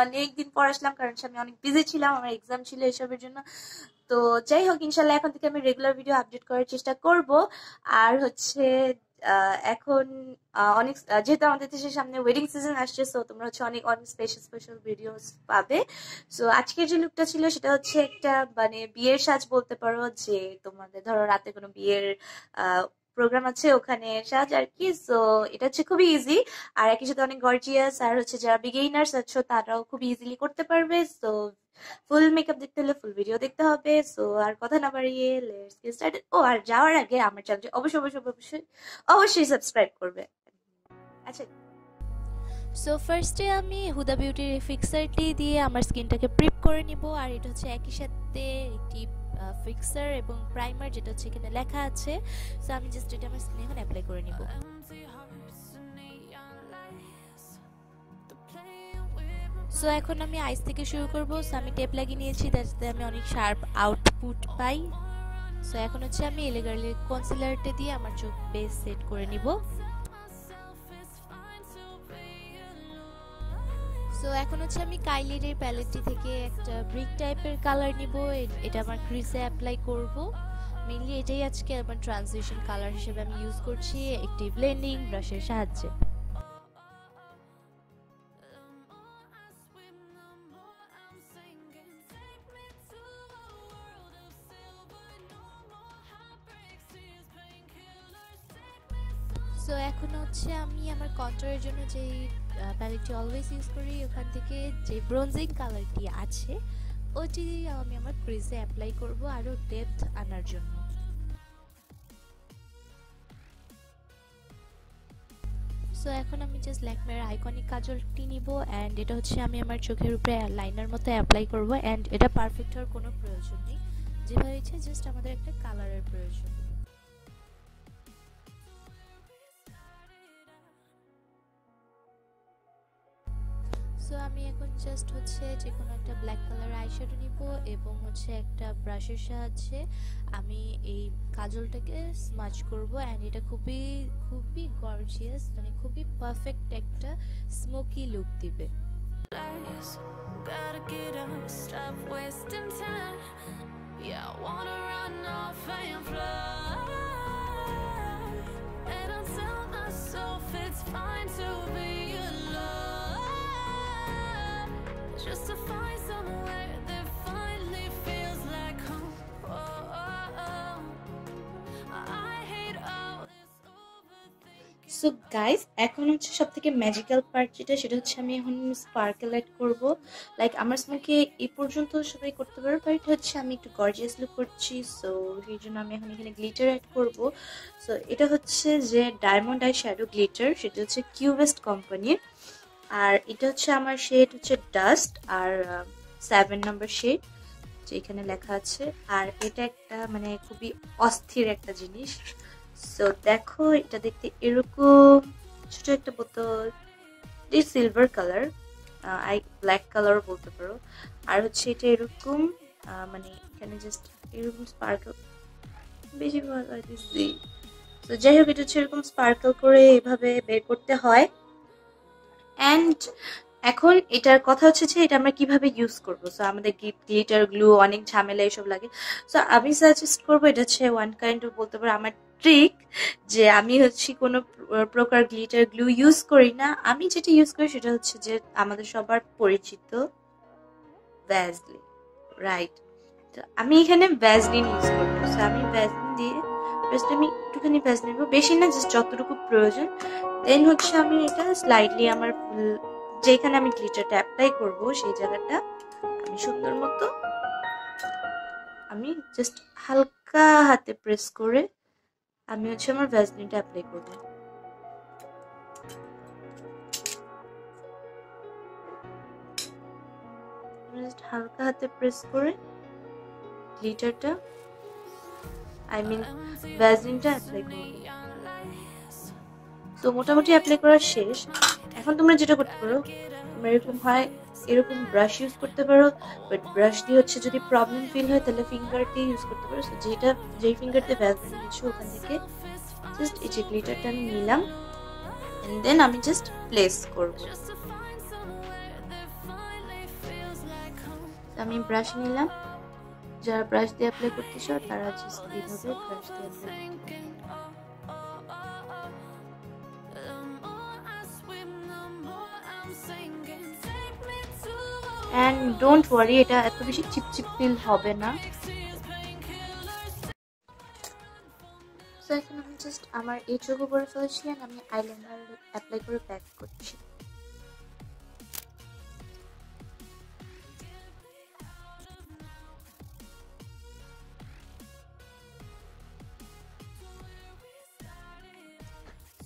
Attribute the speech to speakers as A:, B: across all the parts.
A: অনেকদিন পর আসলাম, কারণ আমি অনেক বিজি ছিলাম, আমার এক্সাম ছিল এসবের জন্য। তো যাই হোক, ইনশাল্লাহ এখন থেকে আমি রেগুলার ভিডিও আপডেট করার চেষ্টা করব। আর হচ্ছে এখন অনেক, যেহেতু আমাদের দেশের সামনে ওয়েডিং সিজন আসছে, সো তোমরা হচ্ছে অনেক অনেক স্পেশাল স্পেশাল ভিডিওস পাবে। সো আজকের যে লুকটা ছিল সেটা হচ্ছে একটা মানে বিয়ের সাজ বলতে পারো, যে তোমাদের ধরো রাতে কোনো বিয়ের প্রোগ্রাম আছে ওখানে সাজ আর কি। সো এটা হচ্ছে খুবই ইজি, আর একই সাথে অনেক গর্জিয়াস, আর হচ্ছে যারা বিগিনার্স আছো তারাও খুব ইজিলি করতে পারবে। সো ফুল মেকআপ দেখতে হলে ফুল ভিডিও দেখতে হবে। সো আর কথা না বাড়িয়ে লেটস গেট স্টার্টেড। ও আর যাওয়ার আগে আমার চ্যানেলটি অবশ্যই অবশ্যই অবশ্যই অবশ্যই সাবস্ক্রাইব করবে। আচ্ছা,
B: সো ফার্স্টে আমি হুদা বিউটির ফিক্সারটি দিয়ে আমার স্কিনটাকে প্রিপ করে নিব। আর এটা হচ্ছে একই সাথে একটি ফিক্সার এবং প্রাইমার, যেটা হচ্ছে এখানে লেখা আছে। সো আমি জাস্ট এটা আমার স্কিনে এখন অ্যাপ্লাই করে নিব। সো এখন আমি আইস থেকে শুরু করব। সো আমি টেপ লাগিয়ে নিয়েছি, যাতে আমি অনেক শার্প আউটপুট পাই। সো এখন হচ্ছে আমি এলিগারলি কনসিলারটা দিয়ে আমার চোখ বেস সেট করে নিব। সো এখন হচ্ছে আমি কাইলির প্যালেটটি থেকে একটা ব্রিক টাইপের কালার নিব। এটা আমার ক্রিজে অ্যাপ্লাই করব। মেইনলি এটাই আজকে আমার ট্রানজিশন কালার হিসেবে আমি ইউজ করছি একটি ব্লেন্ডিং ব্রাশের সাহায্যে। সো এখন হচ্ছে আমি আমার কন্ট্যুরের জন্য যে প্যালেটটি অলওয়েজ ইউজ করি, ওখান থেকে যে ব্রোঞ্জিং কালারটি আছে ওটি আমি আমার ক্রিজে অ্যাপ্লাই করব আরও ডেপথ আনার জন্য। সো এখন আমি জাস্ট ল্যাকমের আইকনিক কাজলটি নিব, অ্যান্ড এটা হচ্ছে আমি আমার চোখের উপরে লাইনার মতো অ্যাপ্লাই করব। অ্যান্ড এটা পারফেক্ট হওয়ার কোনো প্রয়োজন নেই, যেভাবে ইচ্ছে জাস্ট আমাদের একটা কালারের প্রয়োজন। সো আমি এখন জাস্ট হচ্ছে যে কোনো একটা ব্ল্যাক কালার আইশ্যাডো নিব, এবং হচ্ছে একটা ব্রাশের সাহায্যে আমি এই কাজলটাকে স্মাচ করব। অ্যান্ড এটা খুবই খুবই গর্জিয়াস, মানে খুবই পারফেক্ট একটা স্মোকি লুক দিবে। Just to find somewhere that finally feels like home. I hate all this overthinking.
A: So guys, এখন হচ্ছে সব থেকে ম্যাজিক্যাল পার্ট যেটা, সেটা হচ্ছে আমি এখন স্পার্কেল অ্যাড করব। লাইক আমার স্মোকে এই পর্যন্ত সবাই করতে পারবে, বাট হচ্ছে আমি একটু গর্জিয়াস লুক করছি। সো এই জন্য আমি এখন এখানে গ্লিটার অ্যাড করব। সো এটা হচ্ছে যে ডায়মন্ড আই শ্যাডো গ্লিটার, সেটা হচ্ছে কিউবেস্ট কোম্পানির। আর এটা হচ্ছে আমার শেড হচ্ছে ডাস্ট, আর 7 নম্বর শেড যে এখানে লেখা আছে। আর এটা একটা মানে খুবই অস্থির একটা জিনিস। সো দেখো, এটা দেখতে এরকম ছোট একটা বোতল, সিলভার কালার, আই ব্ল্যাক কালারও বলতে পারো। আর হচ্ছে এটা এরকম মানে এখানে জাস্ট এরকম স্পার্কল বেশি ভালো লাগছে। তো যাই হোক, এটা হচ্ছে এরকম স্পার্কল করে এভাবে বের করতে হয়। অ্যান্ড এখন এটার কথা হচ্ছে যে এটা আমরা কিভাবে ইউজ করবো। সো আমাদের গ্লিটার গ্লু অনেক ঝামেলা এসব লাগে। সো আমি সাজেস্ট করবো, এটা হচ্ছে ওয়ান কাইন্ড অফ বলতে পারো আমার ট্রিক, যে আমি হচ্ছে কোনো প্রকার গ্লিটার গ্লু ইউজ করি না। আমি যেটা ইউজ করি সেটা হচ্ছে যে আমাদের সবার পরিচিত ভ্যাসলিন, রাইট? তো আমি এখানে ভ্যাসলিন ইউজ করবো। সো আমি ভ্যাসলিন দিয়ে ফার্স্ট আমি একটুখানি ভ্যাসলিন নেবো, বেশি না, জাস্ট যতটুকু প্রয়োজন। দেন হচ্ছে আমি এটা স্লাইডলি আমার ফুল যেখানে আমি গ্লিটারটা অ্যাপ্লাই করব সেই জায়গাটা আমি সুন্দর মতো আমি জাস্ট হালকা হাতে প্রেস করে আমি হচ্ছে আমার ভ্যাসলিনটা অ্যাপ্লাই করব। জাস্ট হালকা হাতে প্রেস করে গ্লিটারটা ভ্যাসলিনটা অ্যাপ্লাই করব। তো মোটামুটি অ্যাপ্লাই করা শেষ। এখন তোমরা যেটা করতে পারো, তোমরা এরকম হয় এরকম ব্রাশ ইউজ করতে পারো, বাট ব্রাশ দিয়ে হচ্ছে যদি প্রবলেম ফিল হয় তাহলে ফিঙ্গার দিয়ে ইউজ করতে পারো। সো যেই ফিঙ্গার দিয়ে ভ্যাসলিন নিচ্ছ ওখান থেকে জাস্ট এই যে গ্লিটারটা আমি নিলাম, এন্ড দেন আমি জাস্ট প্লেস করব। আমি ব্রাশ নিলাম, যারা ব্রাশ দিয়ে অ্যাপ্লাই করতে চাও তারা জাস্ট এইভাবে ব্রাশ দিয়ে অ্যাপ্লাই করতে পারো। অ্যান্ড ডোন্ট ওয়ারি, এটা এত বেশি চিপচিপ ফিল হবে না। সো এখন আমি জাস্ট আমার এই চোখ উপরে ফেলেছি, আর আমি আইলাইনার অ্যাপ্লাই করে ব্যাক করছি।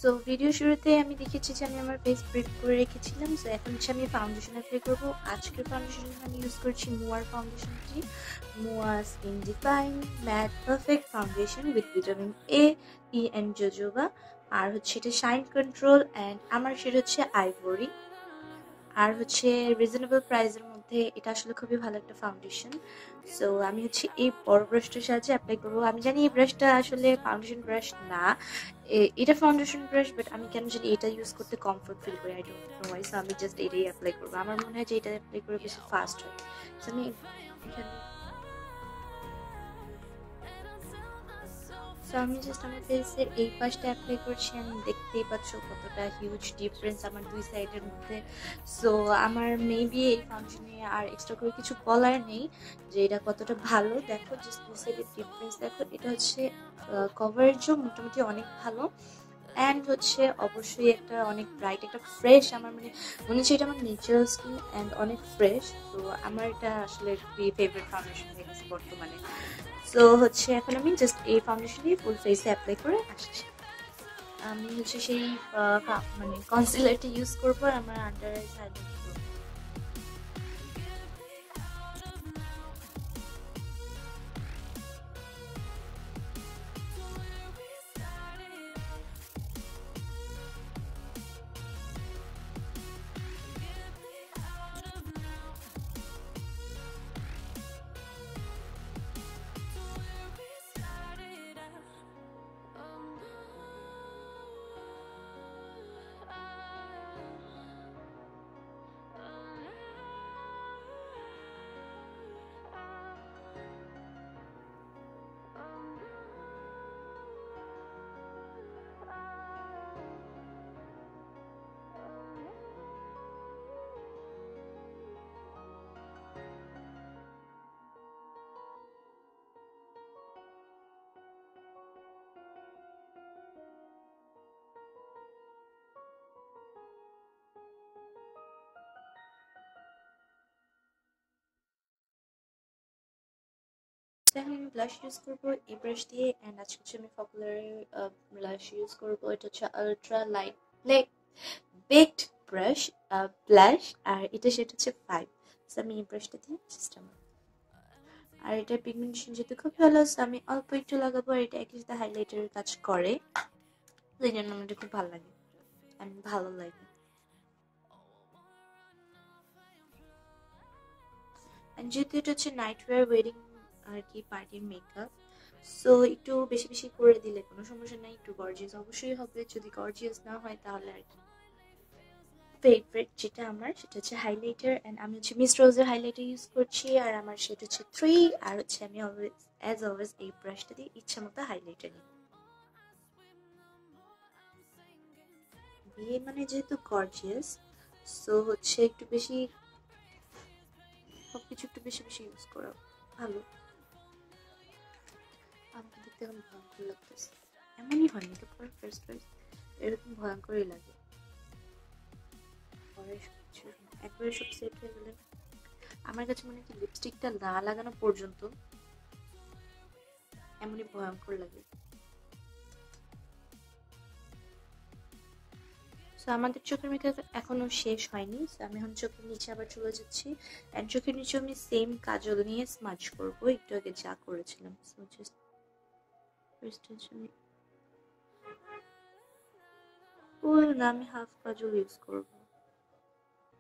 A: সো ভিডিও শুরুতে আমি দেখেছি যে আমি আমার ফেস প্রিপ করে রেখেছিলাম। সো এখন হচ্ছে আমি ফাউন্ডেশন অ্যাপ্লাই করবো। আজকের ফাউন্ডেশন আমি ইউজ করছি মুয়ার ফাউন্ডেশনটি, MUA skin define matte perfect foundation with vitamin A, E and jojoba. আর হচ্ছে এটা শাইন কন্ট্রোল অ্যান্ড আমার সেটা হচ্ছে আইভরি। আর হচ্ছে রিজনেবল প্রাইসের মধ্যে এটা আসলে খুবই ভালো একটা ফাউন্ডেশন। সো আমি হচ্ছে এই বড় ব্রাশটার সাহায্যে অ্যাপ্লাই করবো। আমি জানি এই ব্রাশটা আসলে ফাউন্ডেশন ব্রাশ না, এটা ফাউন্ডেশন ব্রাশ, বাট আমি কেন জানি এটা ইউজ করতে কমফোর্ট ফিল করি, I don't know Y. So আমি জাস্ট এটাই অ্যাপ্লাই করবো। আমার মনে হয় যে এটা অ্যাপ্লাই করে বেশি ফাস্ট হয়। সো আমি এখানে সো আমি জাস্ট আমার ফেসের এই পাশটা অ্যাপ্লাই করছি। আমি দেখতেই পাচ্ছ কতটা হিউজ ডিফারেন্স আমার দুই সাইডের মধ্যে। সো আমার মেবি এই ফাংশনে আর এক্সট্রা করে কিছু বলার নেই যে এটা কতটা ভালো। দেখো জাস্ট দুই সাইডের ডিফারেন্স দেখো। এটা হচ্ছে কভারেজও মোটামুটি অনেক ভালো, অ্যান্ড হচ্ছে অবশ্যই একটা অনেক ব্রাইট, একটা ফ্রেশ। আমার মনে হচ্ছে এটা আমার ন্যাচারাল স্কিন অ্যান্ড অনেক ফ্রেশ। তো আমার এটা আসলে খুবই ফেভারিট ফাউন্ডেশন হয়ে গেছে বর্তমানে। সো হচ্ছে এখন আমি জাস্ট এই ফাউন্ডেশনটি ফুল ফেসে অ্যাপ্লাই করে আসছি। আমি হচ্ছে সেই কনসিলারটি ইউজ করবো আর আমার আন্ডার আইস হাইলাইট করবো। এখন আমি ব্লাশ ইউজ করবো এই ব্রাশ দিয়ে, অ্যান্ড আজকে হচ্ছে আমি পপুলার ব্লাশ ইউজ করবো। এটা হচ্ছে ultra light baked brush blush, আর এটা সেটা হচ্ছে 5। সো আমি এই ব্রাশটা দিয়ে চেষ্টা করবো। আর এটা পিগমেন্টেশন যেহেতু খুব ভালো, সো আমি অল্প একটু লাগাবো। আর এটা একই সাথে হাইলাইটারের কাজ করে, এই জন্য আমার এটা খুব ভালো লাগে, ভালো লাগে। যেহেতু এটা হচ্ছে নাইট ওয়্যার ওয়েডিং আর কি পার্টির মেকআপ, সো একটু বেশি বেশি করে দিলে কোনো সমস্যা নাই। একটু গর্জিয়াস অবশ্যই হবে, যদি গর্জিয়াস না হয় তাহলে আর কি। ফেভারিট যেটা আমার সেটা হচ্ছে হাইলাইটার, অ্যান্ড আমি হচ্ছে মিস রোজের হাইলাইটার ইউজ করছি। আর আমার সেটা হচ্ছে 3। আর হচ্ছে আমি অলওয়েজ এই ব্রাশটা দিয়ে ইচ্ছা মতো হাইলাইটার নিই। বিয়ে মানে যেহেতু গর্জিয়াস, সো হচ্ছে একটু বেশি সবকিছু একটু বেশি বেশি ইউজ করা ভালো। আমাকে দেখতে এখন ভয়ঙ্কর লাগতেছে, এমনই হয়নি তো পরে ফার্স্ট ফার্স্ট এরকম ভয়ঙ্করই লাগে। পরে সবকিছু একবারে সব সেট হয়ে গেলে আমার কাছে মনে হয় লিপস্টিকটা না লাগানো পর্যন্ত এমনই ভয়ঙ্কর লাগে। সো আমাদের চোখের মেকআপ এখনো শেষ হয়নি। সো আমি এখন চোখের নিচে আবার চলে যাচ্ছি, অ্যান্ড চোখের নিচে আমি সেম কাজল নিয়ে স্মাচ করবো একটু আগে যা করেছিলাম। সো জাস্ট ফার্স্ট আমি ফুল না, আমি হাফ কাজল ইউজ করবো।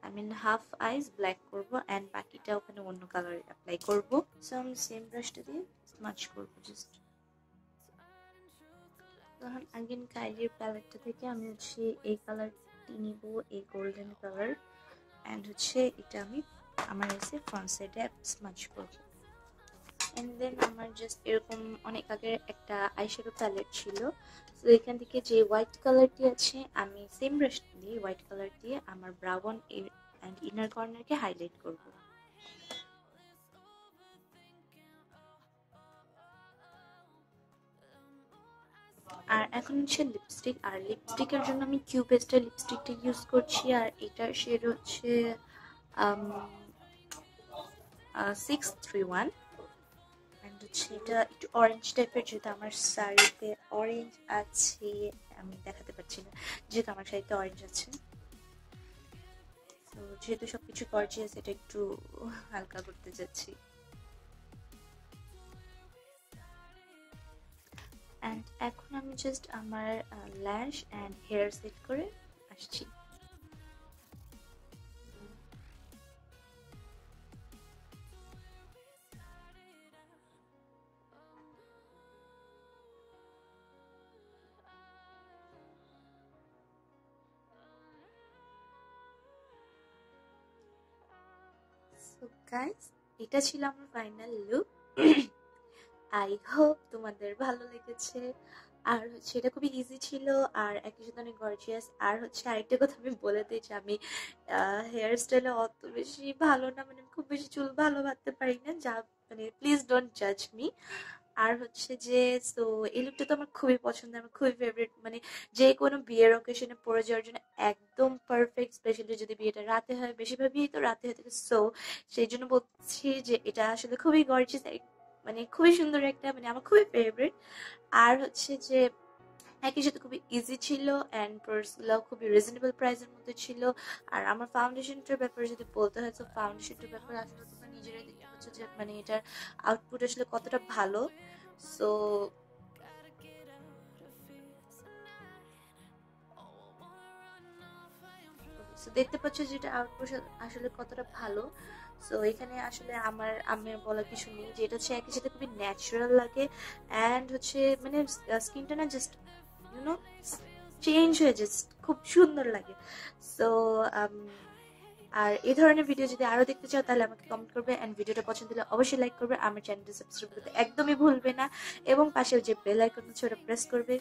A: I mean half eyes black করবো, অ্যান্ড বাকিটা ওখানে অন্য কালার অ্যাপ্লাই করবো। সো আমি সেম ব্রাশটা দিয়ে স্মাচ করবো জাস্ট। তখন আগেন কাইলির প্যালেটটা থেকে আমি হচ্ছে এই কালারটি নিব, এই গোল্ডেন কালার, অ্যান্ড হচ্ছে এটা আমি আমার এসে ফ্রন্ট সাইডে স্মাচ করবো। এন্ড দেন আমার জাস্ট এরকম অনেক আগের একটা আইশ্যাডো প্যালেট ছিল, তো এখান থেকে যে হোয়াইট কালারটি আছে আমি সেম ব্রাশ দিয়ে হোয়াইট কালার দিয়ে আমার ব্রাউন অ্যান্ড ইনার কর্নারকে হাইলাইট করব। আর এখন হচ্ছে লিপস্টিক, আর লিপস্টিকের জন্য আমি কিউ পেস্টের লিপস্টিকটা ইউজ করছি, আর এটার শেড হচ্ছে 631। অ্যান্ড হচ্ছে এটা একটু অরেঞ্জ টাইপের, যেহেতু আমার শাড়িতে অরেঞ্জ আছে, আমি দেখাতে পারছি না যেহেতু আমার শাড়িতে অরেঞ্জ আছে। তো যেহেতু সবকিছু গর্জিয়াস, এটা একটু হালকা করতে যাচ্ছি। অ্যান্ড এখন আমি জাস্ট আমার ল্যাশ অ্যান্ড হেয়ার সেট করে আসছি। সো গাইস, এটা ছিল আমার ফাইনাল লুক। আই হোপ তোমাদের ভালো লেগেছে। আর হচ্ছে এটা খুবই ইজি ছিল, আর একই সাথে অনেক গর্জিয়াস। আর হচ্ছে আরেকটা কথা আমি বলে দিই যে আমি হেয়ার স্টাইলে অত বেশি ভালো না, মানে খুব বেশি চুল ভালো বাঁধতে পারি না, যা মানে প্লিজ ডোন্ট জাজ মি। আর হচ্ছে যে তো এই লুকটা তো আমার খুবই পছন্দ, আমার খুবই ফেভারিট, মানে যে কোনো বিয়ের অকেশনে পরে যাওয়ার জন্য একদম পারফেক্ট। স্পেশালি যদি বিয়েটা রাতে হয়, বেশিরভাগ বিয়ে তো রাতে হয়ে থাকে, সো সেই জন্য বলছি যে এটা আসলে খুবই গর্জিয়াস, মানে খুবই সুন্দর একটা, মানে আমার খুবই ফেভারিট। আর হচ্ছে যে একই সাথে খুবই ইজি ছিল, অ্যান্ড প্রোডাক্টসগুলো খুবই রিজনেবল প্রাইসের মধ্যে ছিল। আর আমার ফাউন্ডেশনটার ব্যাপারে যদি বলতে হয়, তো ফাউন্ডেশনটার ব্যাপারে আসলে তোমরা নিজেরাই দেখতে পাচ্ছ যে মানে এটার আউটপুট আসলে কতটা ভালো। সো দেখতে পাচ্ছ যে এটা আউটপুট আসলে কতটা ভালো। সো এখানে আসলে আমি বলার কিছু নেই, যে এটা হচ্ছে একই সাথে খুবই ন্যাচারাল লাগে, অ্যান্ড হচ্ছে মানে স্কিনটা না জাস্ট ইউনো চেঞ্জ হয়ে জাস্ট খুব সুন্দর লাগে। সো আর এই ধরনের ভিডিও যদি আরো দেখতে চাও তাহলে আমাকে কমেন্ট করবে, এন্ড ভিডিওটা পছন্দ হলে অবশ্যই লাইক করবে, আমার চ্যানেলটা সাবস্ক্রাইব করতে একদমই ভুলবে না, এবং পাশে যে বেল আইকন আছে ওটা প্রেস করবে,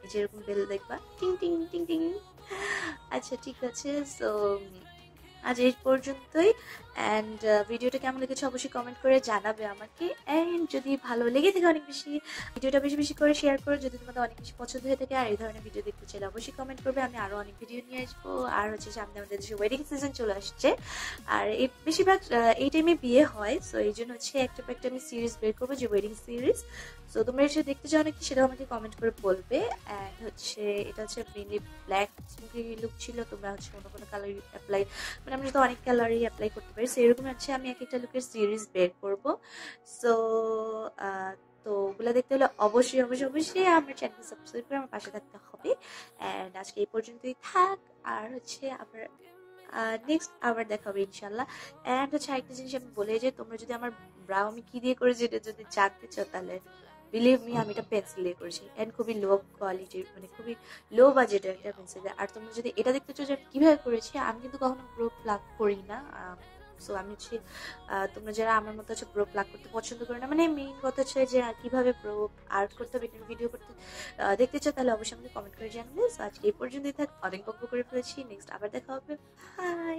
A: এই যে এরকম বেল দেখবা টিং টিং টিং টিং। আচ্ছা ঠিক আছে, সো আজ এই পর্যন্তই। অ্যান্ড ভিডিওটা কেমন লেগেছে অবশ্যই কমেন্ট করে জানাবে আমাকে, অ্যান্ড যদি ভালো লেগে থাকে অনেক বেশি, ভিডিওটা বেশি বেশি করে শেয়ার করো যদি তোমাদের অনেক বেশি পছন্দ হয়ে থাকে। আর এই ধরনের ভিডিও দেখতে চাইলে অবশ্যই কমেন্ট করবে, আমি আরও অনেক ভিডিও নিয়ে আসবো। আর হচ্ছে সামনে আমাদের দেশে ওয়েডিং সিজন চলে আসছে, আর এই বেশিরভাগ এই টাইমে বিয়ে হয়, সো এই জন্য হচ্ছে একটা পর একটা আমি সিরিজ বের করবো, যে ওয়েডিং সিরিজ। সো তোমরা এসে দেখতে চাও নাকি সেটাও আমাকে কমেন্ট করে বলবে। অ্যান্ড হচ্ছে এটা হচ্ছে মেনলি ব্ল্যাক স্মোকি লুক ছিল, তোমরা হচ্ছে অন্য কোনো কালার অ্যাপ্লাই, মানে আমরা তো অনেক কালারই অ্যাপ্লাই করতে পারি, সো এরকম হচ্ছে আমি এক একটা লুকের সিরিজ বের করবো। সো তো ওগুলো দেখতে হলে অবশ্যই অবশ্যই অবশ্যই আমার চ্যানেল সাবস্ক্রাইব করে আমার পাশে থাকতে হবে। অ্যান্ড আজকে এই পর্যন্তই থাক, আর হচ্ছে আবার নেক্সট আবার দেখা হবে ইনশাল্লাহ। অ্যান্ড হচ্ছে আরেকটা জিনিস আমি বলে, যে তোমরা যদি আমার ব্রাউ আমি কি দিয়ে করেছি এটা যদি জানতে চাও, তাহলে বিলিভ মি আমি এটা পেন্সিল দিয়ে করেছি, অ্যান্ড খুবই লো কোয়ালিটির, মানে খুবই লো বাজেটের একটা পেন্সিল। আর তোমরা যদি এটা দেখতে চাও যে আমি কিভাবে করেছি, আমি কিন্তু কখনো ব্রো প্লাগ করি না। সো আমি হচ্ছে তোমরা যারা আমার মতো হচ্ছে ব্রো প্লাগ করতে পছন্দ করো না, মানে মেইন কথা হচ্ছে যে কিভাবে ব্রো আর্ট করতে হবে এটার ভিডিও করতে দেখতে চাও, তাহলে অবশ্যই আমাকে কমেন্ট করে জানাবে। সো আজকে এই পর্যন্তই থাক, অনেক গল্প করে ফেলেছি, নেক্সট আবার দেখা হবে, বাই।